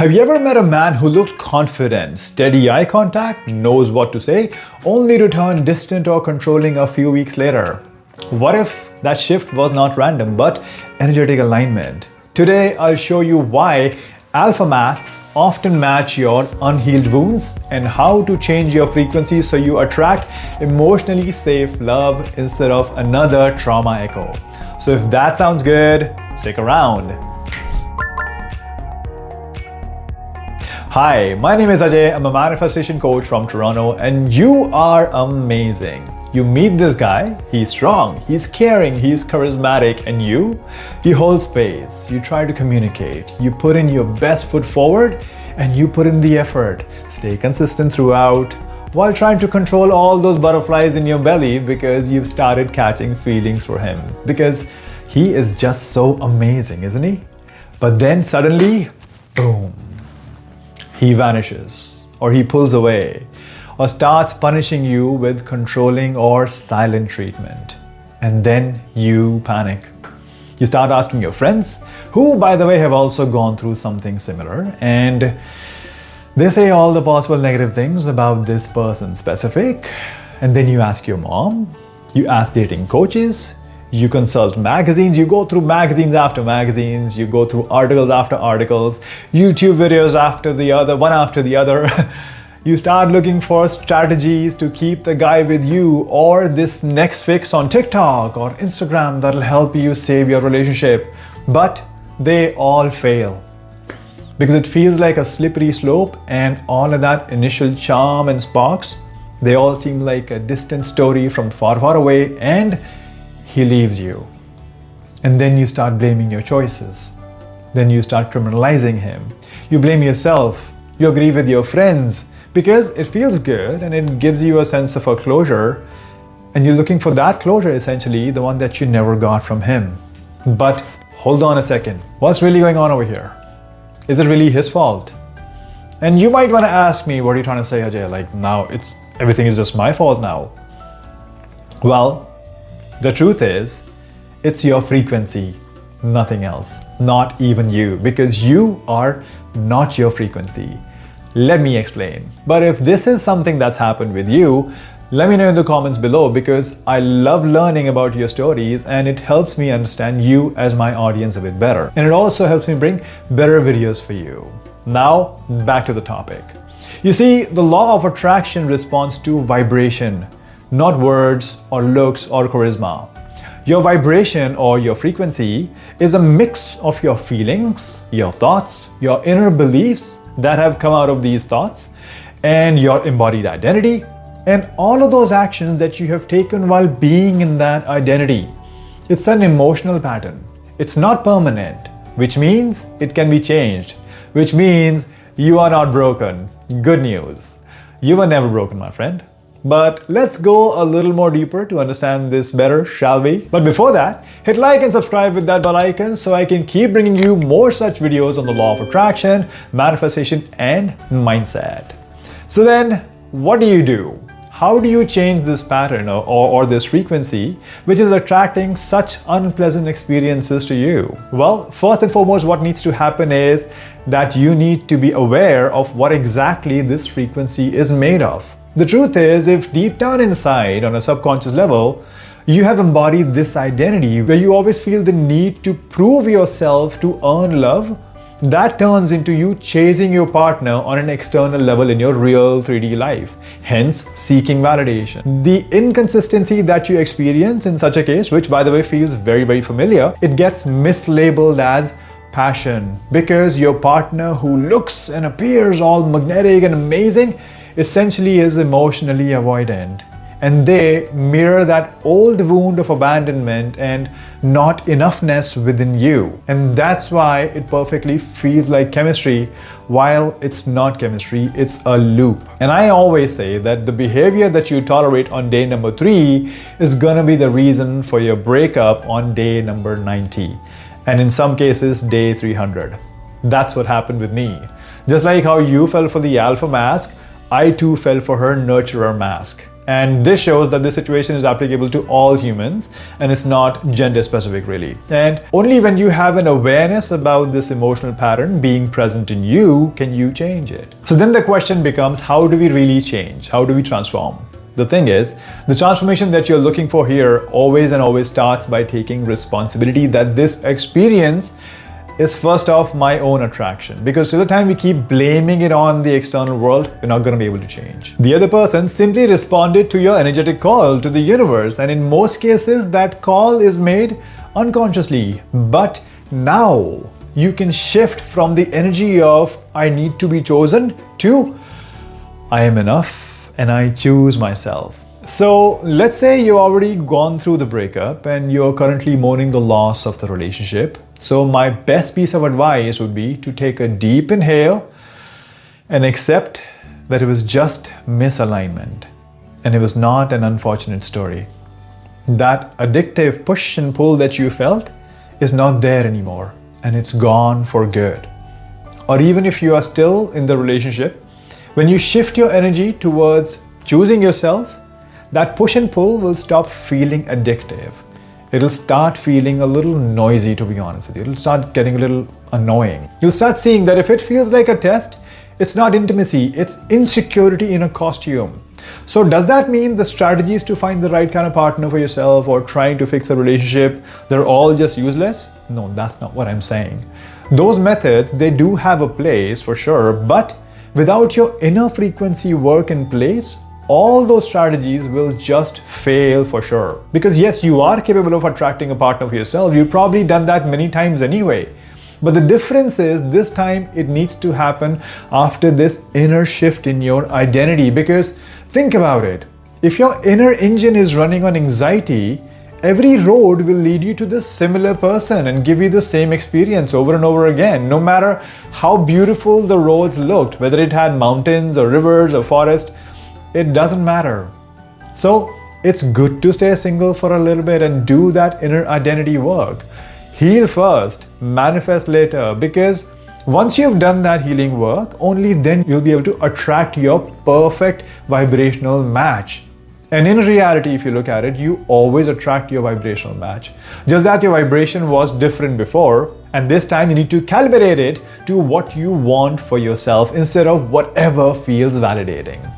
Have you ever met a man who looked confident, steady eye contact, knows what to say, only to turn distant or controlling a few weeks later? What if that shift was not random but energetic alignment? Today, I'll show you why alpha masks often match your unhealed wounds and how to change your frequency so you attract emotionally safe love instead of another trauma echo. So if that sounds good, stick around. Hi, my name is Ajay. I'm a manifestation coach from Toronto, and you are amazing. You meet this guy, he's strong, he's caring, he's charismatic, and you hold space, you try to communicate, you put in your best foot forward, and you put in the effort. Stay consistent throughout while trying to control all those butterflies in your belly because you've started catching feelings for him. Because he is just so amazing, isn't he? But then suddenly, boom. He vanishes, or he pulls away, or starts punishing you with controlling or silent treatment. And then you panic. You start asking your friends, who, by the way, have also gone through something similar, and they say all the possible negative things about this person specific. And then you ask your mom, you ask dating coaches, you consult magazines, you go through magazines after magazines, you go through articles after articles, YouTube videos after the other, one after the other. You start looking for strategies to keep the guy with you, or this next fix on TikTok or Instagram that'll help you save your relationship. But they all fail because it feels like a slippery slope, and all of that initial charm and sparks, they all seem like a distant story from far, far away, and he leaves you. And then you start blaming your choices. Then you start criminalizing him. You blame yourself. You agree with your friends because it feels good and it gives you a sense of a closure. And you're looking for that closure, essentially, the one that you never got from him. But hold on a second. What's really going on over here? Is it really his fault? And you might want to ask me, what are you trying to say, Ajay? Like, now everything is just my fault now. Well, the truth is, it's your frequency, nothing else, not even you, because you are not your frequency. Let me explain. But if this is something that's happened with you, let me know in the comments below, because I love learning about your stories and it helps me understand you as my audience a bit better. And it also helps me bring better videos for you. Now, back to the topic. You see, the law of attraction responds to vibration, not words or looks or charisma. Your vibration or your frequency is a mix of your feelings, your thoughts, your inner beliefs that have come out of these thoughts, and your embodied identity, and all of those actions that you have taken while being in that identity. It's an emotional pattern. It's not permanent, which means it can be changed, which means you are not broken. Good news. You were never broken, my friend. But let's go a little more deeper to understand this better, shall we? But before that, hit like and subscribe with that bell icon so I can keep bringing you more such videos on the law of attraction, manifestation, and mindset. So then, what do? How do you change this pattern or this frequency which is attracting such unpleasant experiences to you? Well, first and foremost, what needs to happen is that you need to be aware of what exactly this frequency is made of. The truth is, if deep down inside, on a subconscious level, you have embodied this identity where you always feel the need to prove yourself to earn love, that turns into you chasing your partner on an external level in your real 3D life, hence seeking validation. The inconsistency that you experience in such a case, which by the way feels very, very familiar, it gets mislabeled as passion because your partner who looks and appears all magnetic and amazing essentially is emotionally avoidant, and they mirror that old wound of abandonment and not-enoughness within you. And that's why it perfectly feels like chemistry while it's not chemistry, it's a loop. And I always say that the behavior that you tolerate on day number 3 is gonna be the reason for your breakup on day number 90, and in some cases day 300. That's what happened with me. Just like how you fell for the alpha mask, I too fell for her nurturer mask. And this shows that this situation is applicable to all humans and it's not gender specific really. And only when you have an awareness about this emotional pattern being present in you can you change it. So then the question becomes, how do we really change? How do we transform? The thing is, the transformation that you're looking for here always and always starts by taking responsibility that this experience is first off my own attraction, because till the time we keep blaming it on the external world, we're not going to be able to change. The other person simply responded to your energetic call to the universe, and in most cases that call is made unconsciously. But now you can shift from the energy of I need to be chosen to I am enough and I choose myself. So let's say you've already gone through the breakup and you're currently mourning the loss of the relationship. So my best piece of advice would be to take a deep inhale and accept that it was just misalignment and it was not an unfortunate story. That addictive push and pull that you felt is not there anymore and it's gone for good. Or even if you are still in the relationship, when you shift your energy towards choosing yourself, that push and pull will stop feeling addictive. It'll start feeling a little noisy, to be honest with you. It'll start getting a little annoying. You'll start seeing that if it feels like a test, it's not intimacy, it's insecurity in a costume. So does that mean the strategies to find the right kind of partner for yourself or trying to fix a relationship, they're all just useless? No, that's not what I'm saying. Those methods, they do have a place for sure, but without your inner frequency work in place, all those strategies will just fail for sure. Because yes, you are capable of attracting a partner for yourself. You've probably done that many times anyway. But the difference is this time it needs to happen after this inner shift in your identity. Because think about it. If your inner engine is running on anxiety, every road will lead you to the similar person and give you the same experience over and over again. No matter how beautiful the roads looked, whether it had mountains or rivers or forest, it doesn't matter. So it's good to stay single for a little bit and do that inner identity work. Heal first, manifest later, because once you've done that healing work, only then you'll be able to attract your perfect vibrational match. And in reality, if you look at it, you always attract your vibrational match. Just that your vibration was different before, and this time you need to calibrate it to what you want for yourself instead of whatever feels validating.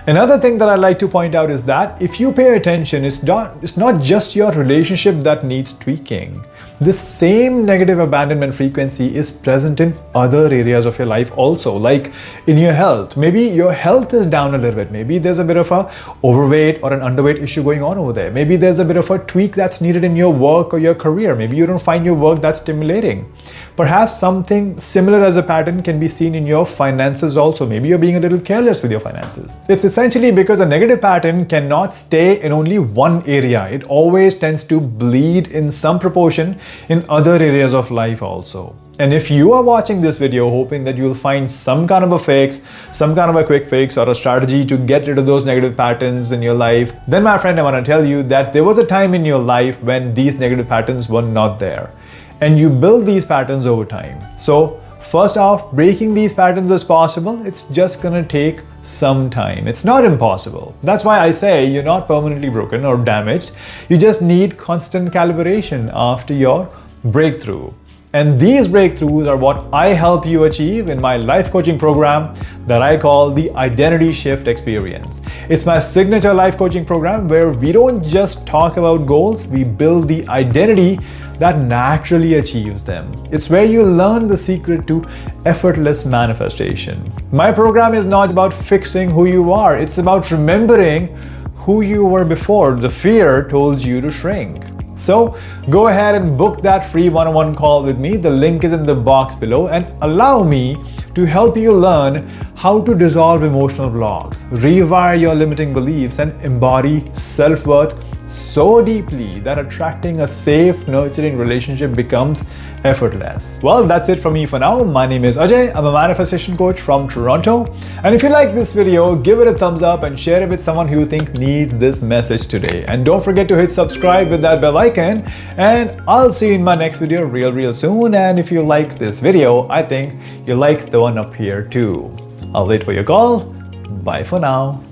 Another thing that I like to point out is that if you pay attention, it's not just your relationship that needs tweaking. This same negative abandonment frequency is present in other areas of your life also, like in your health. Maybe your health is down a little bit. Maybe there's a bit of a overweight or an underweight issue going on over there. Maybe there's a bit of a tweak that's needed in your work or your career. Maybe you don't find your work that stimulating. Perhaps something similar as a pattern can be seen in your finances also. Maybe you're being a little careless with your finances. It's essentially because a negative pattern cannot stay in only one area. It always tends to bleed in some proportion in other areas of life also. And if you are watching this video hoping that you'll find some kind of a fix, some kind of a quick fix or a strategy to get rid of those negative patterns in your life, then my friend, I want to tell you that there was a time in your life when these negative patterns were not there. And you build these patterns over time. So first off, breaking these patterns is possible. It's just gonna take some time. It's not impossible. That's why I say you're not permanently broken or damaged. You just need constant calibration after your breakthrough. And these breakthroughs are what I help you achieve in my life coaching program that I call the Identity Shift Experience. It's my signature life coaching program where we don't just talk about goals, we build the identity that naturally achieves them. It's where you learn the secret to effortless manifestation. My program is not about fixing who you are, it's about remembering who you were before the fear told you to shrink. So go ahead and book that free one-on-one call with me. The link is in the box below, and allow me to help you learn how to dissolve emotional blocks, rewire your limiting beliefs, and embody self-worth so deeply that attracting a safe, nurturing relationship becomes effortless. Well, that's it from me for now. My name is Ajay. I'm a manifestation coach from Toronto. And if you like this video, give it a thumbs up and share it with someone who you think needs this message today. And don't forget to hit subscribe with that bell icon. And I'll see you in my next video real soon. And if you like this video, I think you'll like the one up here too. I'll wait for your call. Bye for now.